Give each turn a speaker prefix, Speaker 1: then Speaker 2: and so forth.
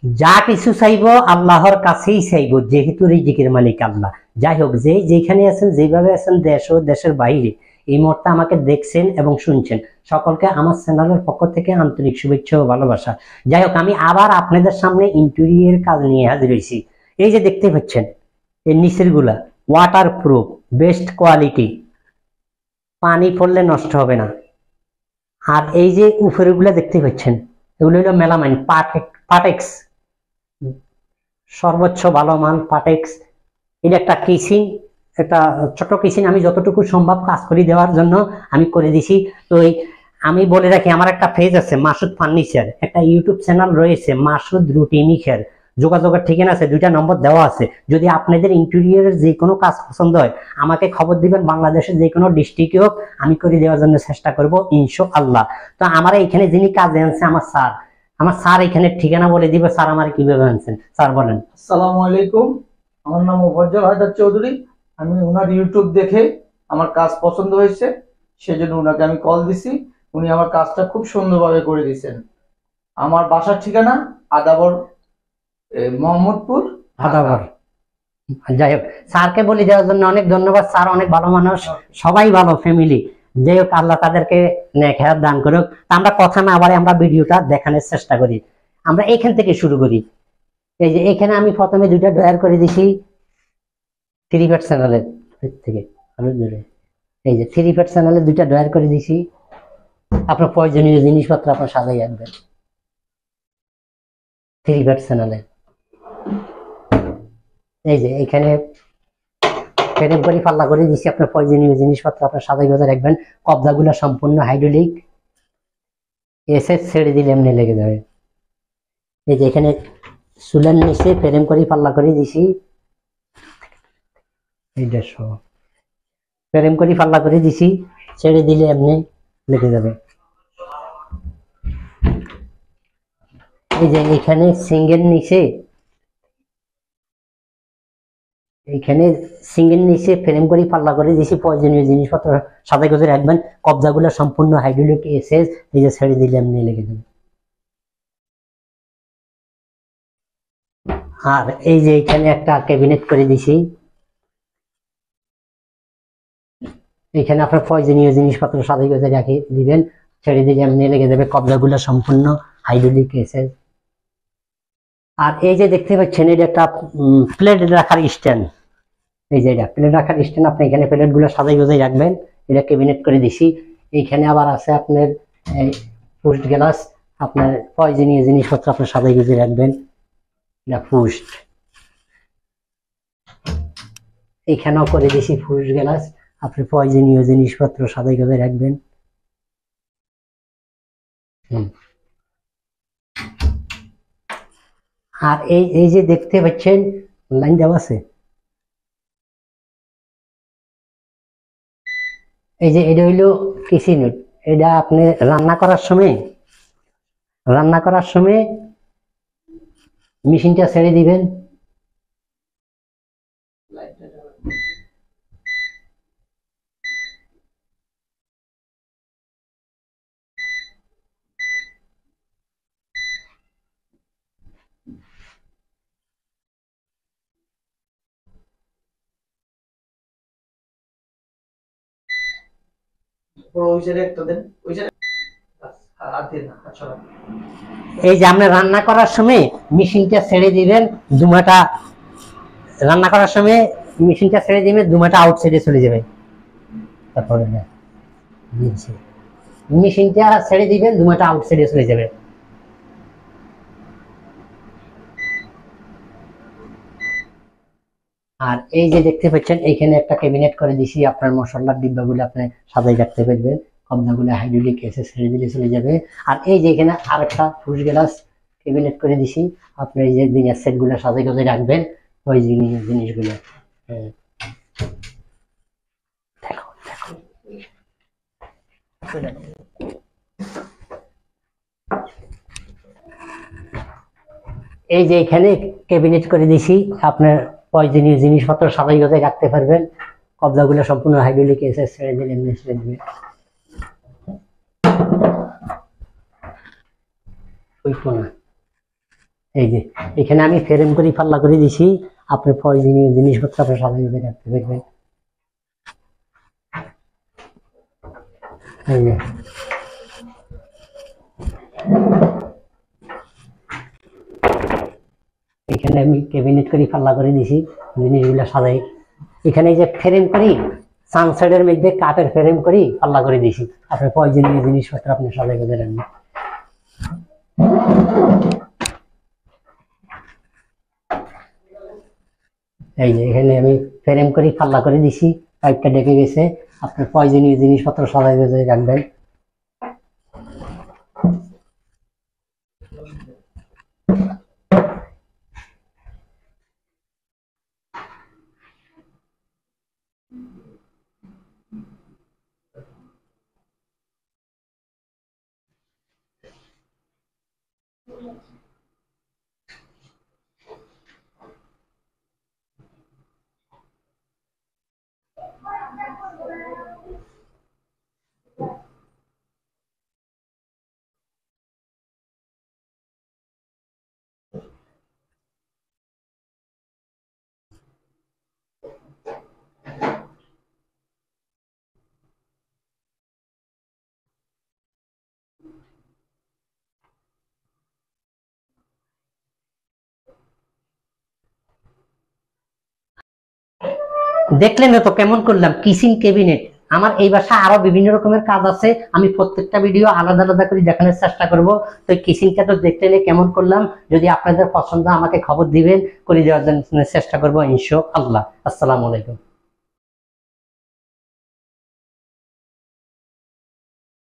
Speaker 1: যা কিছু চাইবো আল্লাহর কাছেই চাইবো, যেহেতু রিজিকের মালিক আল্লাহ। যাই হোক, যেখানে আছেন, যেভাবে আছেন, দেশ ও দেশের বাইরে এই মুহূর্তে আমাকে দেখছেন এবং শুনছেন, সকলকে আমার চ্যানেলের পক্ষ থেকে আন্তরিক শুভেচ্ছা ও ভালোবাসা। যাই হোক, আমি আবার আপনাদের সামনে ইন্টেরিয়র কাজ নিয়ে হাজির হয়েছি। এই যে দেখতে পাচ্ছেন, এই নিচের গুলা ওয়াটার প্রুফ, বেস্ট কোয়ালিটি, পানি পড়লে নষ্ট হবে না। আর এই যে উপরের গুলা দেখতে পাচ্ছেন, এগুলো হলো মেলামাইন পাটেক্স, সর্বোচ্চ ভালো মান পাটেক্স। এটা একটা কিচেন, একটা ছোট কিচেন, আমি যতটুকু সম্ভব কাজ করে দেওয়ার জন্য আমি করে দিছি। তো আমি বলে রাখি, আমার একটা পেজ আছে মাসুদ ফার্নিচার, একটা ইউটিউব চ্যানেল রয়েছে মাসুদ রুটিমিখার, যোগাযোগের ঠিকানা আছে, 2টা নম্বর দেওয়া আছে। যদি আপনাদের ইন্টেরিয়রের যে কোনো কাজ পছন্দ হয় আমাকে খবর দিবেন, বাংলাদেশের যে কোনো ডিস্ট্রিক্টে হোক আমি করে দেওয়ার জন্য চেষ্টা করব ইনশাআল্লাহ। তো আমার এখানে যিনি কাজে আনছে আমার স্যার এখানে ঠিকানা বলে দিবে। স্যার আমার কিভাবে আনছেন স্যার বলেন।
Speaker 2: আসসালামু আলাইকুম, আমার নাম মোফাজ্জল হায়দার চৌধুরী। আমি ওনার ইউটিউব দেখে আমার কাজ পছন্দ হয়েছে, সেজন্য ওনাকে আমি কল দিছি। উনি আমার কাজটা খুব সুন্দরভাবে করে দিয়েছেন। আমার বাসার ঠিকানা আদাবর, মোহাম্মদপুর,
Speaker 1: আদাবর। যাই হোক, স্যারকে বলে দেওয়ার জন্য অনেক ধন্যবাদ। স্যার অনেক ভালো মানুষ, সবাই ভালো ফ্যামিলি। যাই হোক, আল্লাহ তাদেরকে নেক হায়াত দান করুক। তা আমরা কথা না বাড়াই, আমরা ভিডিওটা দেখানোর চেষ্টা করি। আমরা এখান থেকে শুরু করি। এই যে এখানে আমি প্রথমে 2টা ড্রয়ার করে দিছি 3 ফিট চ্যানেলের থেকে। এই যে 3 ফিট চ্যানেলের 2টা ড্রয়ার করে দিছি। আপনার প্রয়োজনীয় জিনিসপত্র আপনার সাজাই রাখবেন 3 ফিট চ্যানেলে। এই যে এখানে ফ্রেম করে পাল্লা করে দিচ্ছি, আপনার প্রয়োজনীয় জিনিসপত্র আপনার সাজাই গোজা রাখবেন। কবজাগুলো সম্পূর্ণ হাইড্রোলিক, এসএস ছেড়ে দিলে এমনি লেগে যাবে। এই যে এখানে চুলের নিচে ফ্রেম করে পাল্লা করে দিছি, এইটা ফ্রেম করে পাল্লা করে দিছি, ছেড়ে দিলে এমনি লেগে যাবে। এই যে এখানে সিঙ্গেল নিচে, এইখানে সিঙ্গেল নিচে ফ্রেম করে পাল্লা করে দিয়েছি, প্রয়োজনীয় জিনিসপত্র সাজাই গোজা রাখবেন। কবজাগুলো সম্পূর্ণ হাইড্রোলিক এসএস, এই যে ছেড়ে দিলে এমনি লেগে যাবে। আর এই যে এখানে একটা ক্যাবিনেট করে দিছি, এখানে আপনার প্রয়োজনীয় জিনিসপত্র সাজাই গোজা রাখি দিবেন, ছেড়ে দিলে এমনি লেগে যাবে। কবজাগুলো সম্পূর্ণ হাইড্রোলিক এসএস। আর এই যে দেখতে পাচ্ছেন, এটা একটা প্লেট রাখার স্ট্যান্ড। এই যে এটা প্লেট রাখার স্ট্যান্ড, আপনি এখানে প্লেট গুলো সাজাই গোজাই রাখবেন। এটা ক্যাবিনেট করে দিছি। এইখানে আবার আছে আপনার পোস্ট গ্লাস, আপনার প্রয়োজনীয় জিনিসপত্র আপনার সাজাই গোজাই রাখবেন। এটা পোস্ট, এখানেও করে দিছি পোস্ট গ্লাস, আপনি প্রয়োজনীয় জিনিসপত্র সাজাই গোজাই রাখবেন। আর এই যে দেখতে পাচ্ছেন লাইন দেওয়া আছে, এই যে এটা হইলো কিচেন। এটা আপনি রান্না করার সময় মেশিনটা ছেড়ে দিবেন। এই যে আপনি রান্না করার সময় মেশিনটা ছেড়ে দিবেন, ধুমাটা রান্না করার সময় মেশিনটা ছেড়ে দিবেন, ধুমাটা আউটসাইডে চলে যাবে। তারপরে মেশিনটা ছেড়ে দিবেন, ধুমাটা আউটসাইডে চলে যাবে। আর এই যে দেখতে পাচ্ছেন, এখানে একটা ক্যাবিনেট করে দিছি, আপনার মশলার ডিব্বাগুলো আপনি সাজাই রাখতে পারবেন। কবজাগুলো হাইড্রোলিক এসে ছেড়ে দিলে চলে যাবে। আর এই যে এখানে আরেকটা ফুস গ্লাস ক্যাবিনেট করে দিছি, আপনি এই যে দিনের সেটগুলো সাজাই গোজাই রাখবেন ওই জিনিসগুলো। এই যে এখানে ক্যাবিনেট করে দিছি, আপনার প্রয়োজনীয় জিনিসপত্র সাজাই গোজাই রাখতে পারবেন। কবজাগুলো সম্পূর্ণ হাইড্রোলিক এসে ছেড়ে দিলে এমনি ছেড়ে দিবে। ওই কোনা এই যে এখানে আমি ফ্রেম করে পাল্লা করে দিছি, আপনি প্রয়োজনীয় জিনিসপত্র আপনি সাজাই রাখতে দেখবেন। এই যে এখানে আমি ক্যাবিনেট করে পাল্লা করে দিছি জিনিসগুলো সাজাই। এখানে এই যে ফ্রেম করি সানসাইডের মধ্যে কাঠের ফ্রেম করি পাল্লা করে দিছি, আপনি প্রয়োজনীয় জিনিসপত্র আপনি সাজাই করে রাখবেন। এই যে এখানে আমি ফ্রেম করি পাল্লা করে দিছি, পাইপটা ডেকে গেছে, আপনার প্রয়োজনীয় জিনিসপত্র সাজাই গুজাই রাখবেন। দেখলেন তো কেমন করলাম কিচেন ক্যাবিনেট। আমার এই বাসায় আরো বিভিন্ন রকমের কাজ আছে, আমি প্রত্যেকটা ভিডিও আলাদা আলাদা করে দেখানোর চেষ্টা করব। তো কিচেনটা তো দেখতে নিয়ে কেমন করলাম, যদি আপনাদের পছন্দ আমাকে খবর দিবেন, করে দেওয়ার জন্য চেষ্টা করবো ইনশাআল্লাহ। আসসালামু আলাইকুম।